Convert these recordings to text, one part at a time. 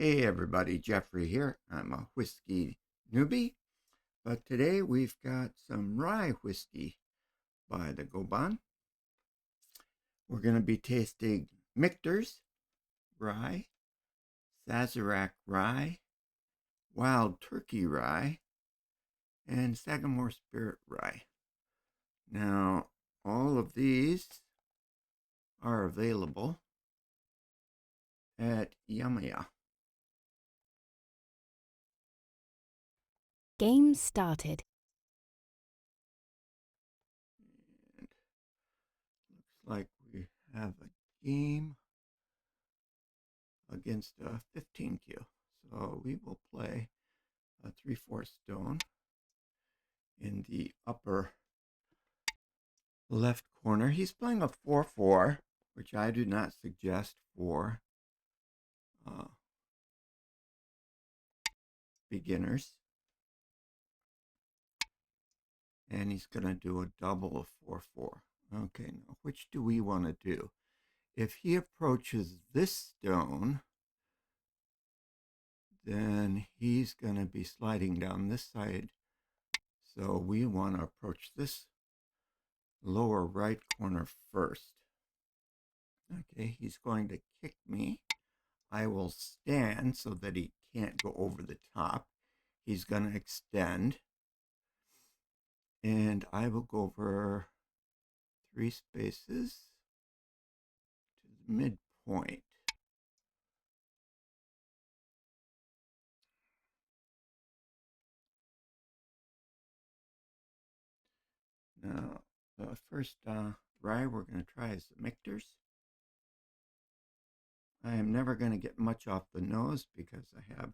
Hey everybody, Jeffrey here. I'm a whiskey newbie, but today we've got some rye whiskey by the Goban. We're going to be tasting Michter's rye, Sazerac rye, Wild Turkey rye, and Sagamore Spirit rye. Now, all of these are available at Yamaya. Game started. And looks like we have a game against a 15Q. So we will play a 3/4 stone in the upper left corner. He's playing a 4/4, which I do not suggest for beginners. And he's going to do a double of 4/4. Okay, now which do we want to do? If he approaches this stone, then he's going to be sliding down this side. So we want to approach this lower right corner first. Okay, he's going to kick me. I will stand so that he can't go over the top. He's going to extend. And I will go over 3 spaces to the midpoint. Now, the first rye we're going to try is the Michter's. I am never going to get much off the nose because I have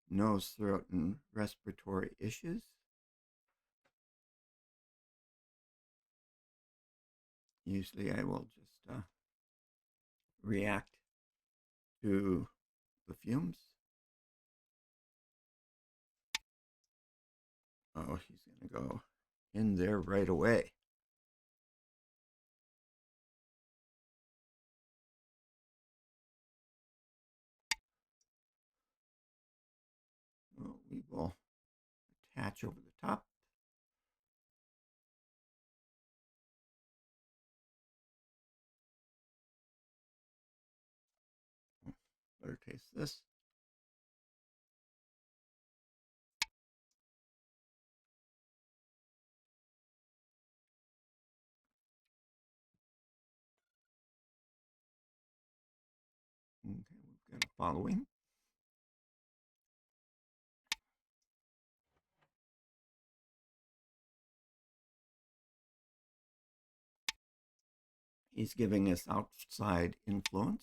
nose, throat, and respiratory issues. Usually I will just react to the fumes. Oh, he's going to go in there right away. Well, we will attach over the top. Better taste this. Okay, we've got a following. He's giving us outside influence.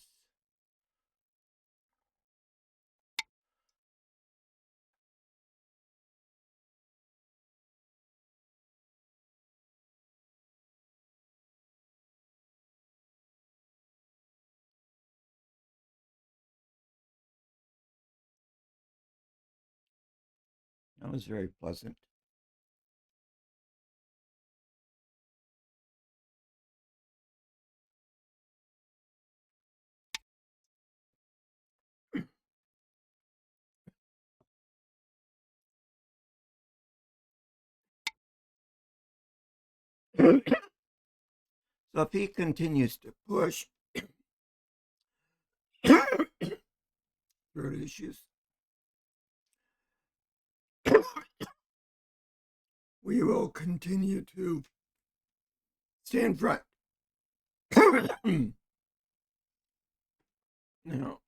That was very pleasant. So if he continues to push throat issues, we will continue to stand front. Now,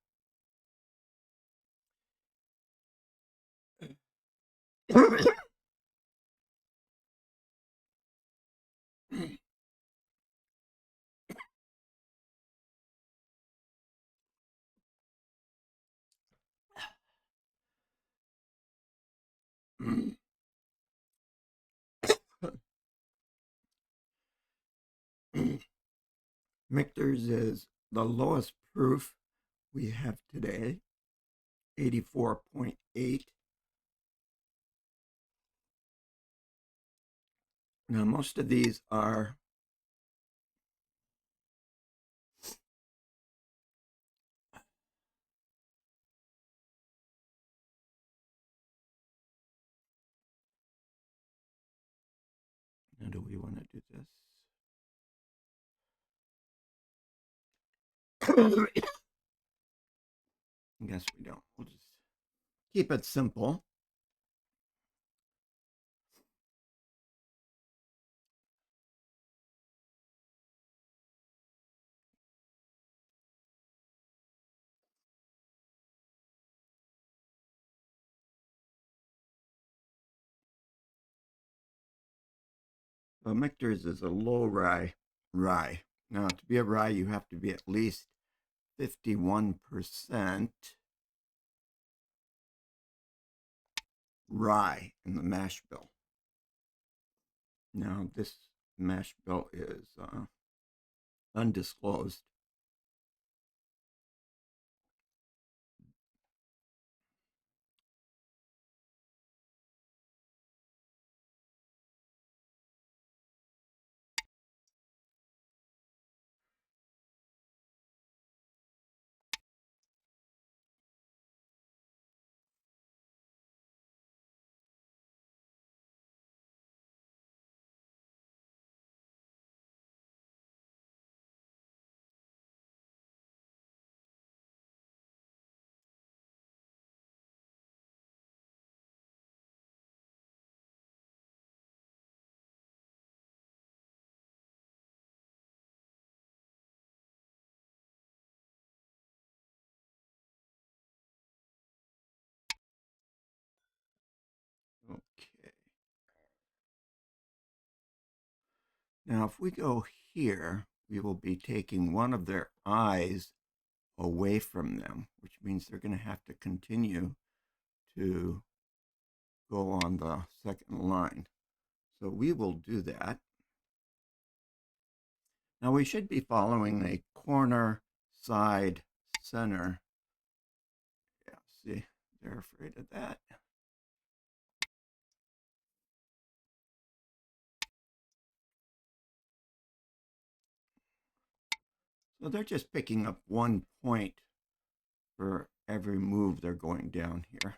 Michter's is the lowest proof we have today, 84.8. Now, most of these are we want to do this. I guess we don't. We'll just keep it simple. Well, Michter's is a low rye. Now, to be a rye, you have to be at least 51% rye in the mash bill. Now, this mash bill is undisclosed. Okay. Now, if we go here, we will be taking one of their eyes away from them, which means they're going to have to continue to go on the second line. So we will do that. Now we should be following a corner, side, center. Yeah, see, they're afraid of that. So they're just picking up 1 point for every move they're going down here.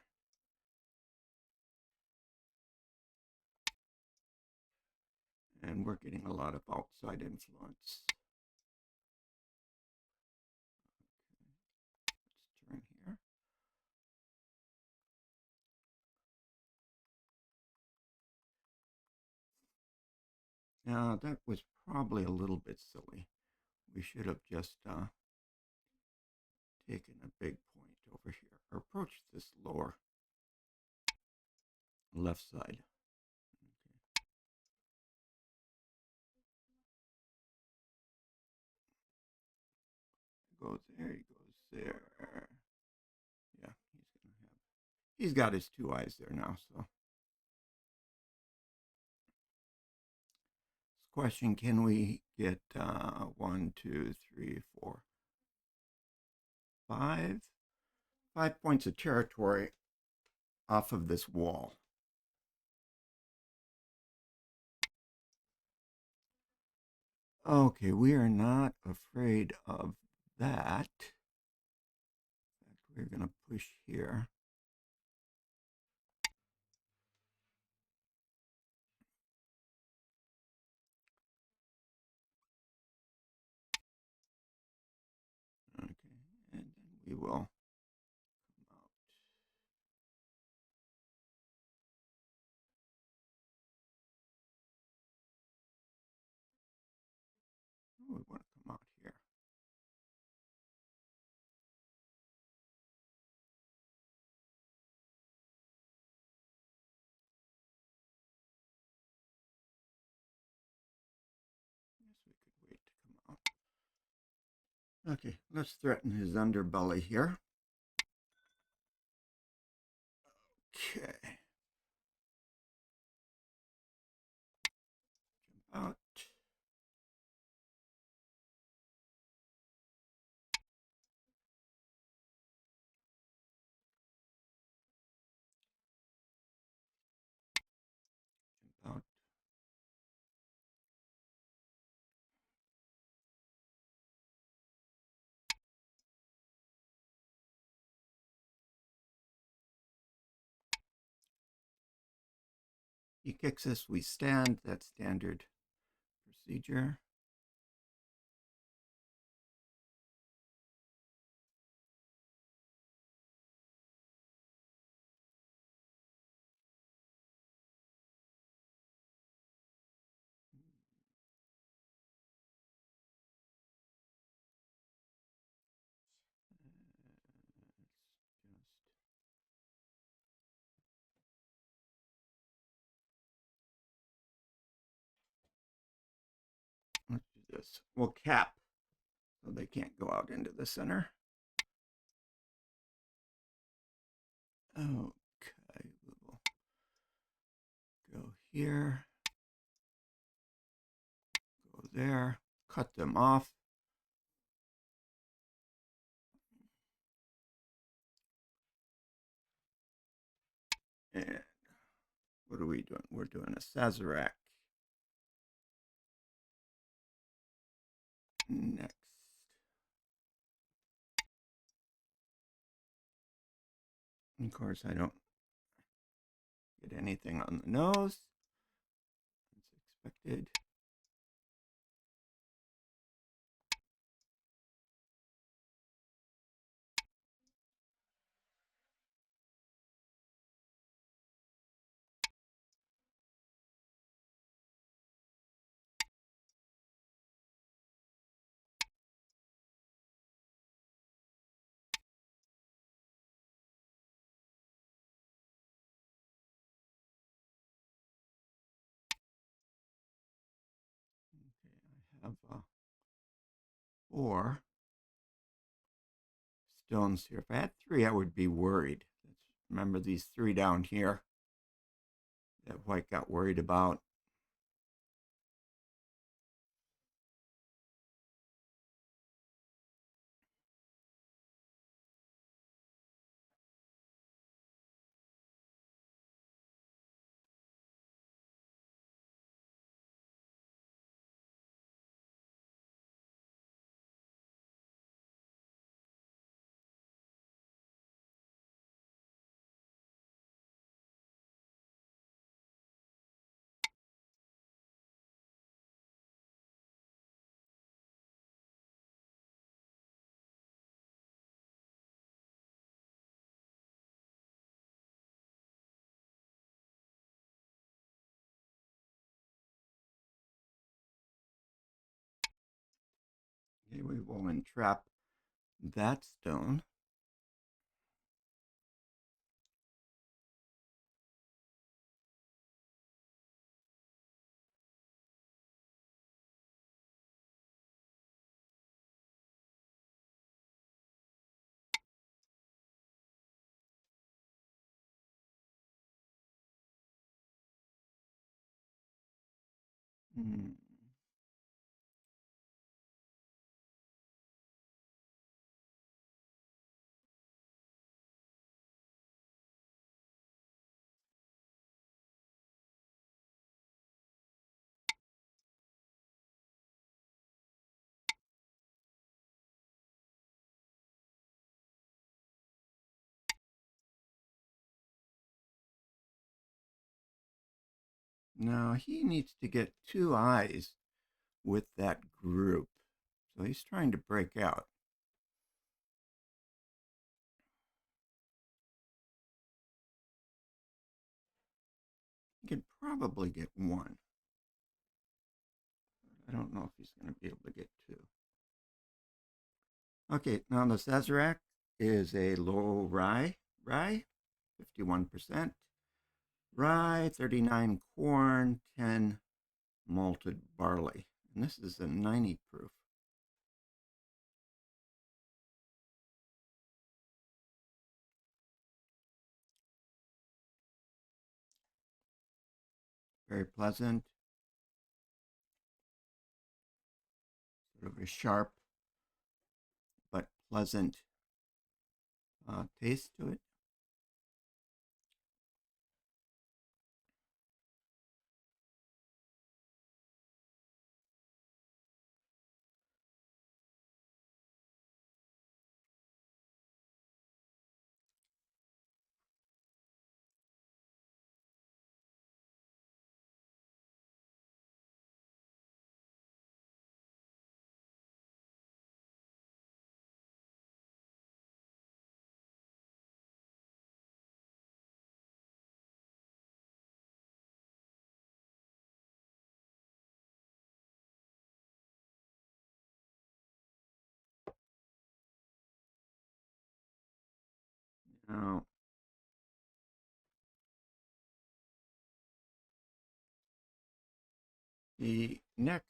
And we're getting a lot of outside influence. Let's turn here. Now that was probably a little bit silly. We should have just taken a big point over here, or approach this lower left side. Goes there, he goes there. Yeah, he's got his 2 eyes there now, so. Question, can we get 1, 2, 3, 4, 5 points of territory off of this wall? Okay, we are not afraid of that. We're going to push here. Okay, and then we will come out. Oh, we want to come out here. Yes, we could wait to come out. Okay, let's threaten his underbelly here. Okay. Jump out. Jump out. He kicks us, we stand, that's standard. procedure. Let's do this. We'll cap so they can't go out into the center. Okay, we'll go here, go there, cut them off. And what are we doing? We're doing a Sazerac. Next. Of course, I don't get anything on the nose. As expected. Okay, I have 4 stones here. If I had 3, I would be worried. Remember these 3 down here that White got worried about. Okay, we will entrap that stone. Hmm. Now he needs to get 2 eyes with that group. So he's trying to break out. He could probably get 1. I don't know if he's going to be able to get 2. Okay, now the Sazerac is a low rye, 51%, rye, 39 corn, 10 malted barley. And this is a 90 proof. Very pleasant. Sort of a sharp but pleasant taste to it. Now, the next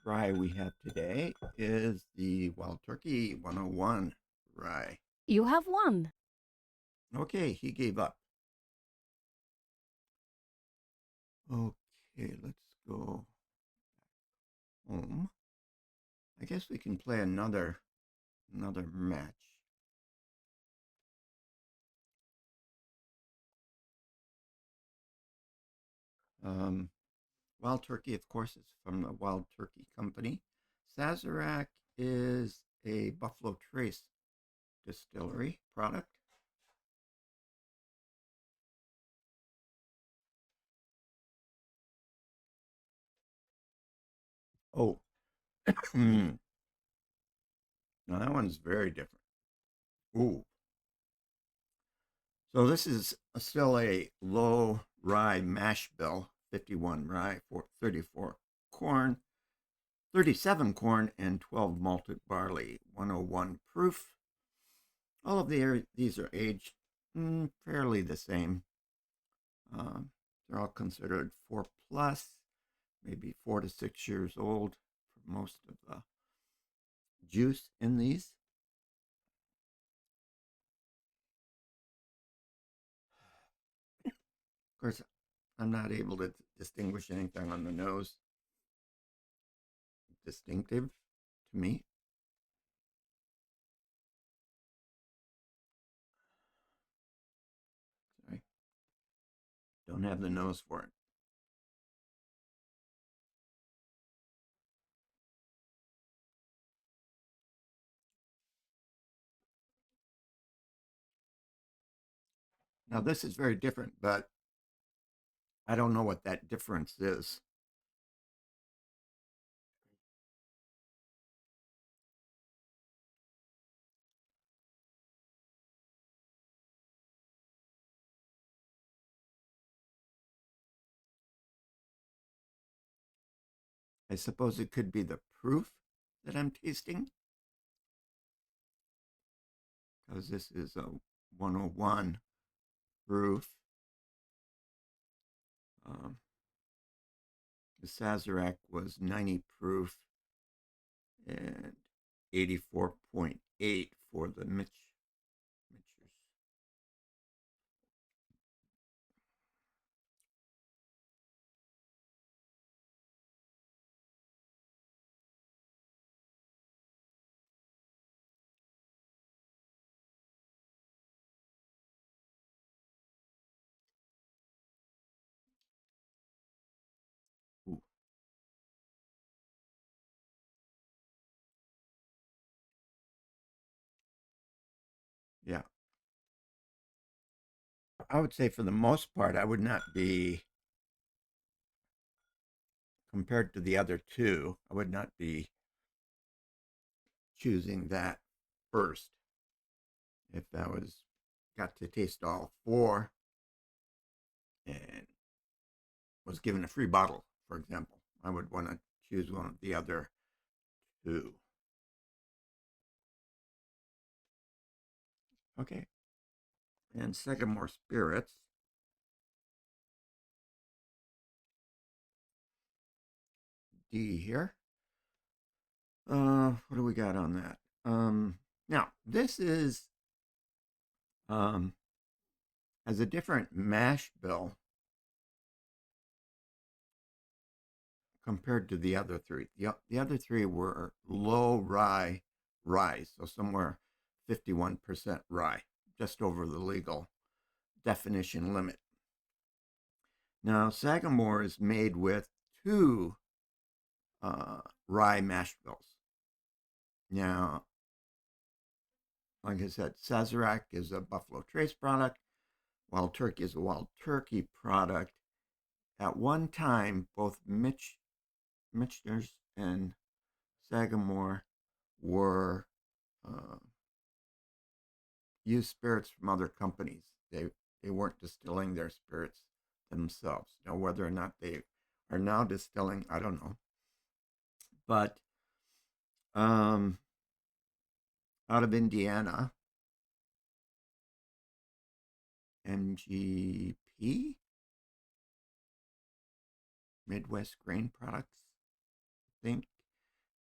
rye we have today is the Wild Turkey 101 rye. You have won. Okay, he gave up. Okay, let's go home. I guess we can play another match. Wild Turkey, of course, is from the Wild Turkey Company. Sazerac is a Buffalo Trace distillery product. Oh, now that one's very different. Ooh. So this is still a low rye mash bill, 51 rye, 34 corn, 37 corn, and 12 malted barley, 101 proof. All of these are aged fairly the same. They're all considered 4 plus, maybe 4 to 6 years old for most of the juice in these. Of course, I'm not able to distinguish anything on the nose distinctive to me. Sorry, don't have the nose for it. Now, this is very different, but I don't know what that difference is. I suppose it could be the proof that I'm tasting, because this is a 101 proof. The Sazerac was 90 proof and 84.8 for the Michters. Ooh. Yeah. I would say for the most part, I would not be, compared to the other two, I would not be choosing that first. If I was got to taste all four and was given a free bottle, for example, I would want to choose one of the other two. Okay. And Sagamore Spirits. D here. What do we got on that? Now this is has a different mash bill compared to the other three. The other three were low rye ryes, so somewhere 51% rye, just over the legal definition limit. Now, Sagamore is made with two rye mash bills. Now, like I said, Sazerac is a Buffalo Trace product. Wild Turkey is a Wild Turkey product. At one time, both Michters and Sagamore were used spirits from other companies. They weren't distilling their spirits themselves. Now, whether or not they are now distilling, I don't know. But out of Indiana, MGP, Midwest Grain Products, I think.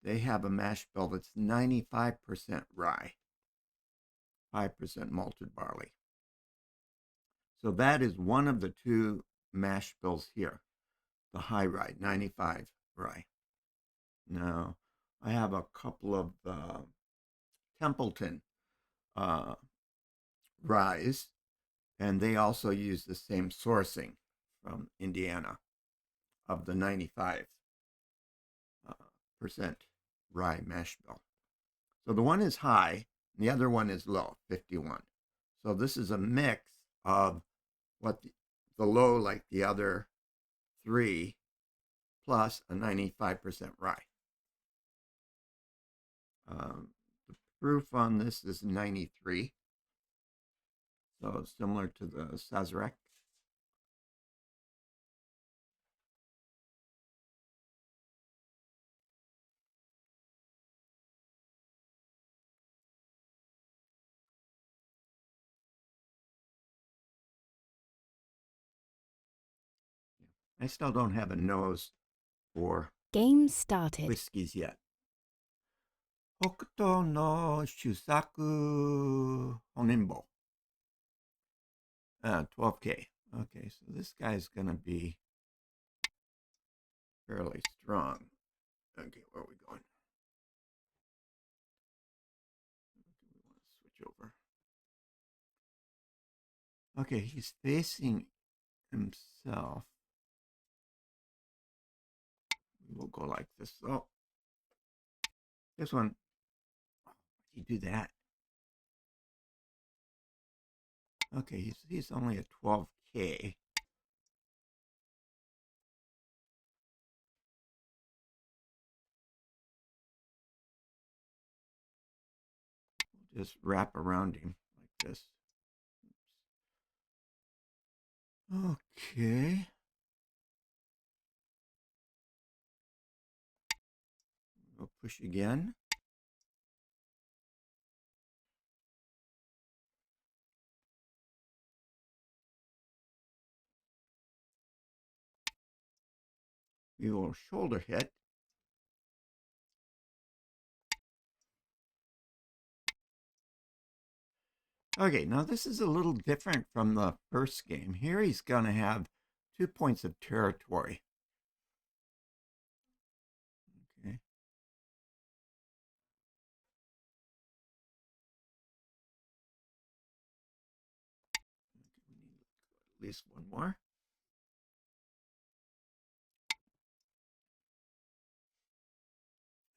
They have a mash bill that's 95% rye, 5% malted barley. So that is one of the two mash bills here, the high rye, 95 rye. Now, I have a couple of Templeton Ryes, and they also use the same sourcing from Indiana of the 95% rye mash bill. So the one is high, and the other one is low, 51. So this is a mix of what the low, like the other three, plus a 95% rye. The proof on this is 93, so similar to the Sazerac. I still don't have a nose for Game started. whiskeys yet. Hokuto no Shusaku Honinbo. 12K. Okay, so this guy's going to be fairly strong. Okay, where are we going? We want to switch over. Okay, he's facing himself. We will go like this. Oh, this one. Why did you do that? Okay, he's only a 12K. We'll just wrap around him like this. Okay. We'll push again. We will shoulder hit. Okay, now this is a little different from the first game. Here he's going to have 2 points of territory. Okay. We need at least one more.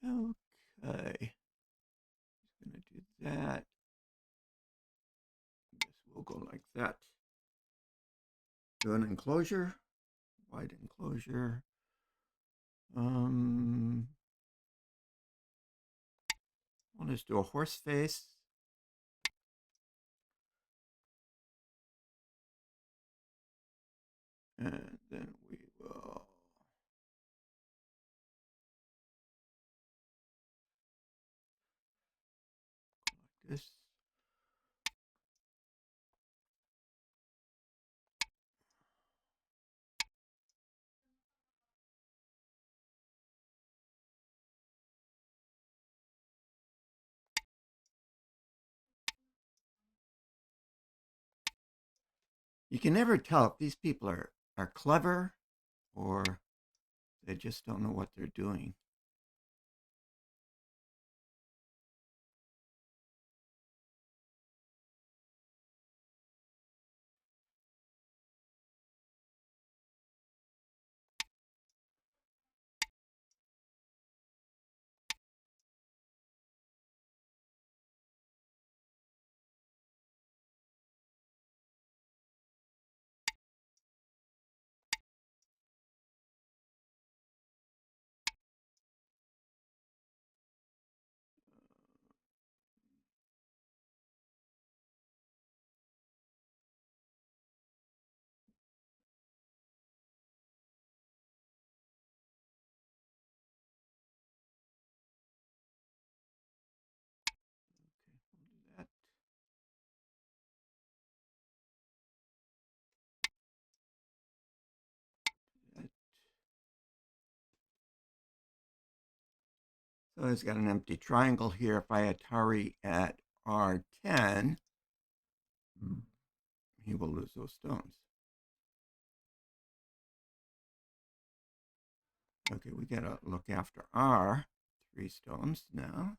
Okay. He's going to do that. I guess we'll go like that. Do an enclosure. Wide enclosure. I'll just do a horse face. And then we will like this. You can never tell if these people are clever or they just don't know what they're doing. So it's got an empty triangle here. If I Atari at R10, he will lose those stones. Okay, we gotta look after our 3 stones now.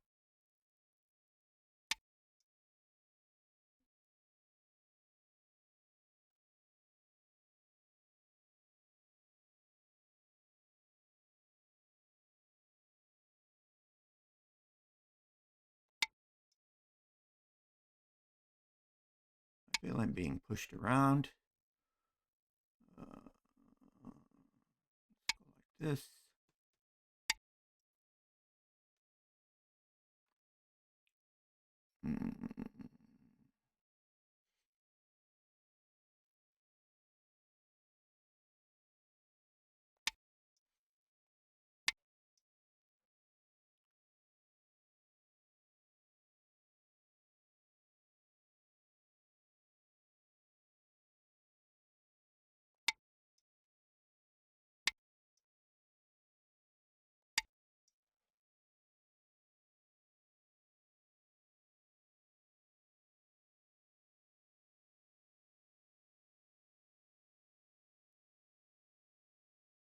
I feel I'm being pushed around. Let's go like this.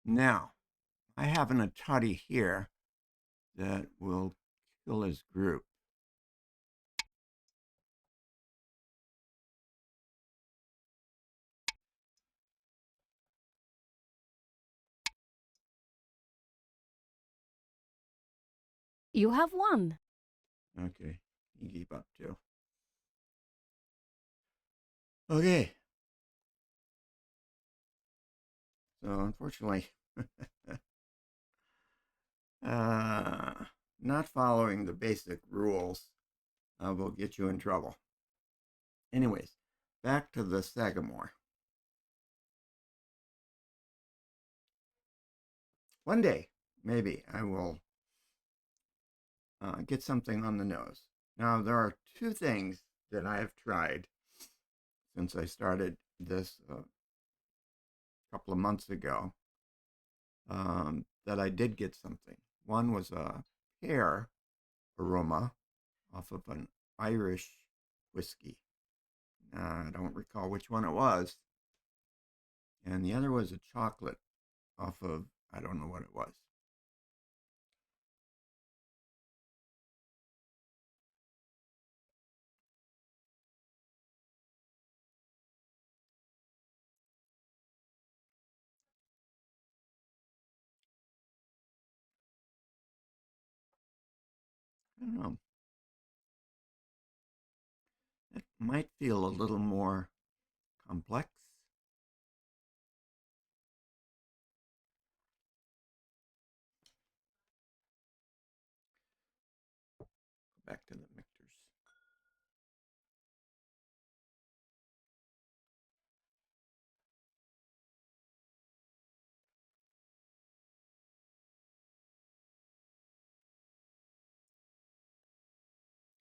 Now, I have an Atari here that will kill his group. You have won. Okay, he gave up too. Okay. So unfortunately, not following the basic rules will get you in trouble. Anyways, back to the Sagamore. One day, maybe, I will get something on the nose. Now, there are 2 things that I have tried since I started this a couple of months ago that I did get something. One was a pear aroma off of an Irish whiskey. I don't recall which one it was. And the other was a chocolate off of, I don't know what it was. I don't know. It might feel a little more complex. Go back to the Michters.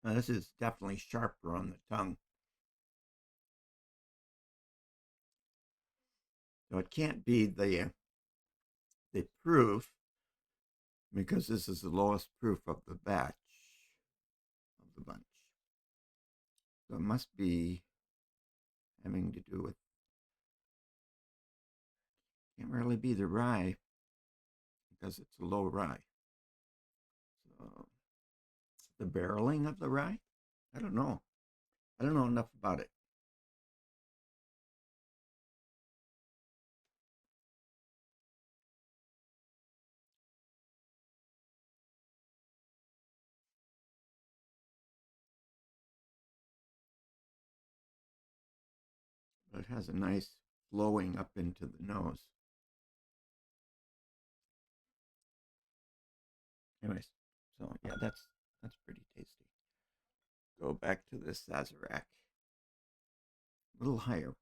Now, this is definitely sharper on the tongue. So it can't be the proof because this is the lowest proof of the batch of the bunch. So it must be having to do with, can't really be the rye because it's a low rye. So the barreling of the rye? I don't know. I don't know enough about it. But it has a nice flowing up into the nose. Anyways, so yeah, that's pretty tasty. Go back to the Sazerac. A little higher proof.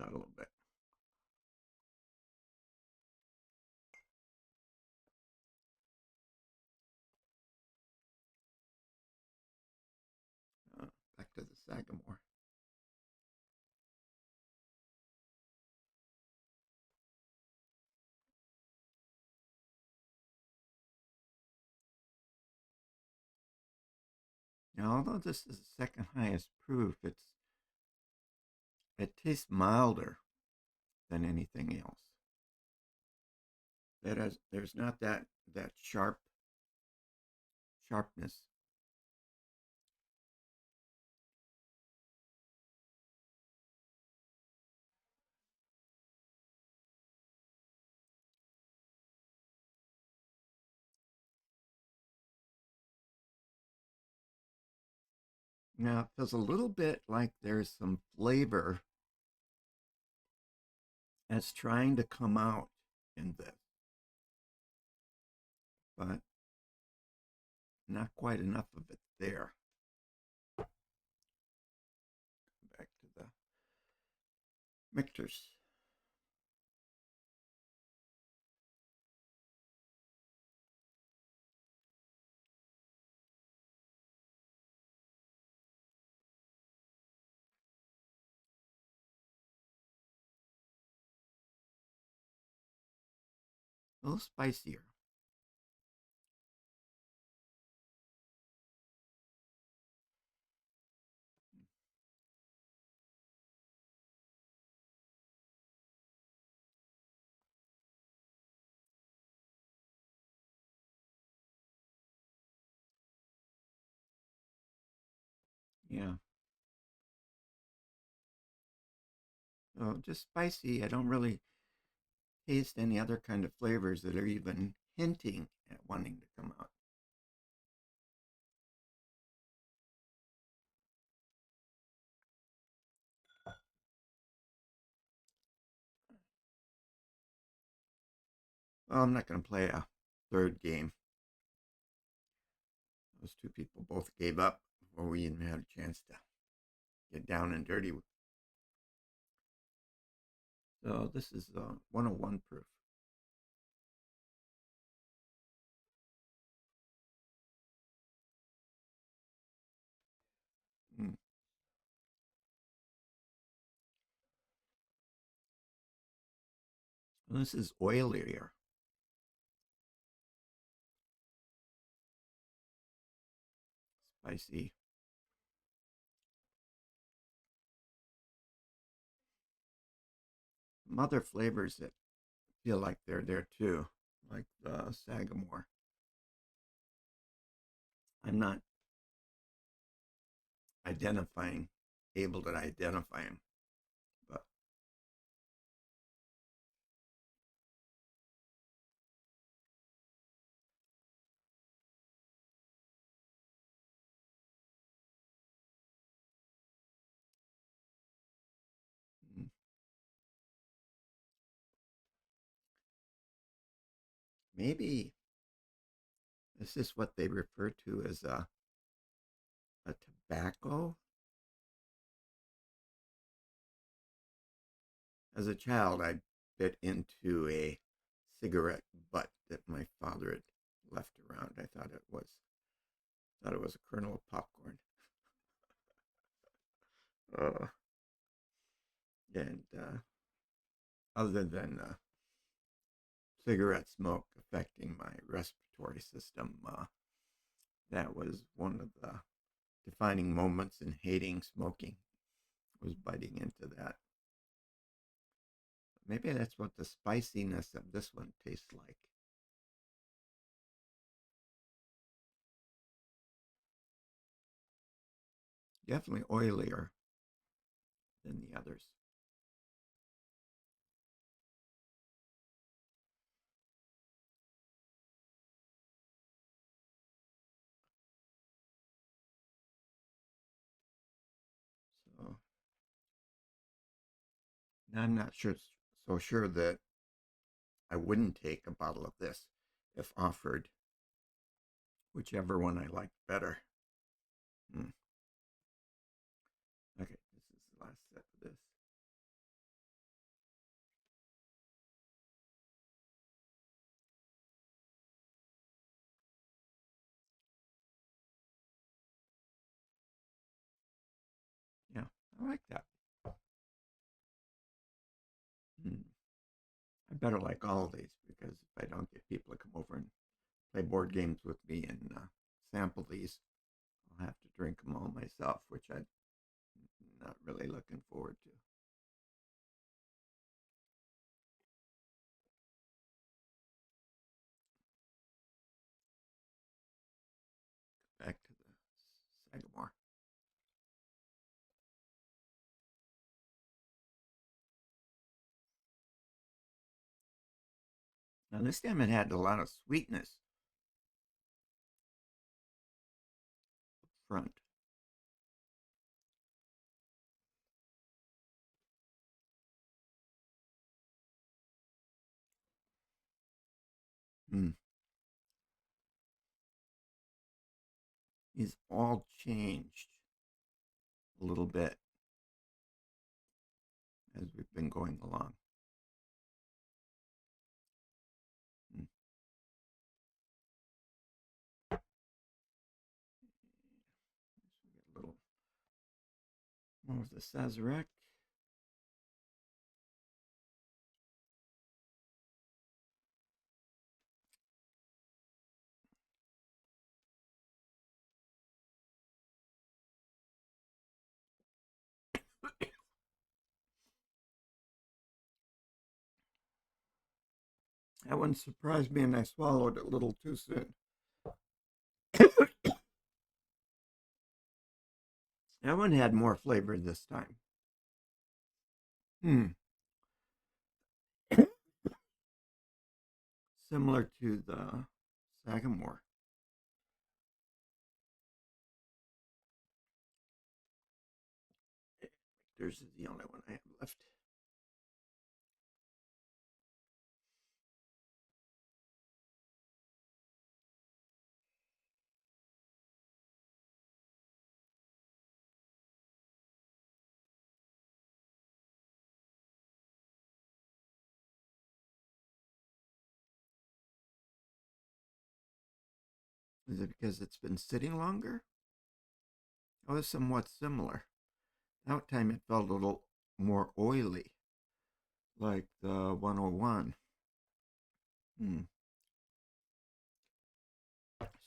out a little bit. Back to the Sagamore. Now, although this is the second highest proof, it tastes milder than anything else. There's not that sharpness. Now it feels a little bit like there's some flavor that's trying to come out in this, but not quite enough of it there. Back to the Michters. A little spicier. Yeah. So just spicy. I don't really taste any other kind of flavors that are even hinting at wanting to come out. Well, I'm not going to play a third game. Those two people both gave up before we even had a chance to get down and dirty. So this is 101 proof. Mm. Well, this is oilier. Spicy. Some other flavors that feel like they're there too, like the Sagamore. I'm not able to identify them, but mm, maybe this is what they refer to as a tobacco. As a child, I bit into a cigarette butt that my father had left around. I thought it was a kernel of popcorn. Uh, and other than cigarette smoke affecting my respiratory system, that was one of the defining moments in hating smoking, was biting into that. Maybe that's what the spiciness of this one tastes like. Definitely oilier than the others. So I'm not sure that I wouldn't take a bottle of this if offered, whichever one I liked better. Hmm. Okay, this is the last set of this. I like that. I better like all of these, because if I don't get people to come over and play board games with me and sample these, I'll have to drink them all myself, which I'm not really looking forward to. Back to the Sagamore. Now this time it had a lot of sweetness up front. Is all changed a little bit as we've been going along. A little more of the Sazerac. That one surprised me, and I swallowed it a little too soon. That one had more flavor this time. Similar to the Sagamore. There's the only one I have left. Is it because it's been sitting longer? Oh, it's somewhat similar. That time it felt a little more oily, like the 101.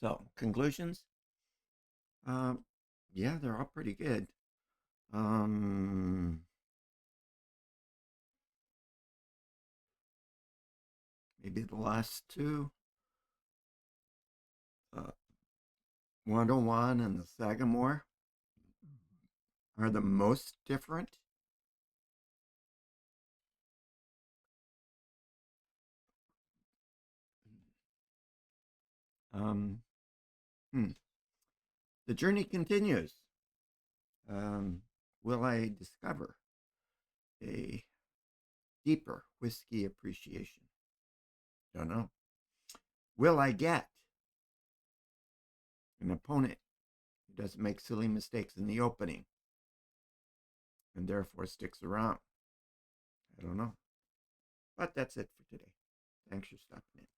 So, conclusions? Yeah, they're all pretty good. Maybe the last two, 101 and the Sagamore, are the most different. The journey continues. Will I discover a deeper whiskey appreciation? Don't know. Will I get an opponent who doesn't make silly mistakes in the opening and therefore sticks around? I don't know. But that's it for today. Thanks for stopping in.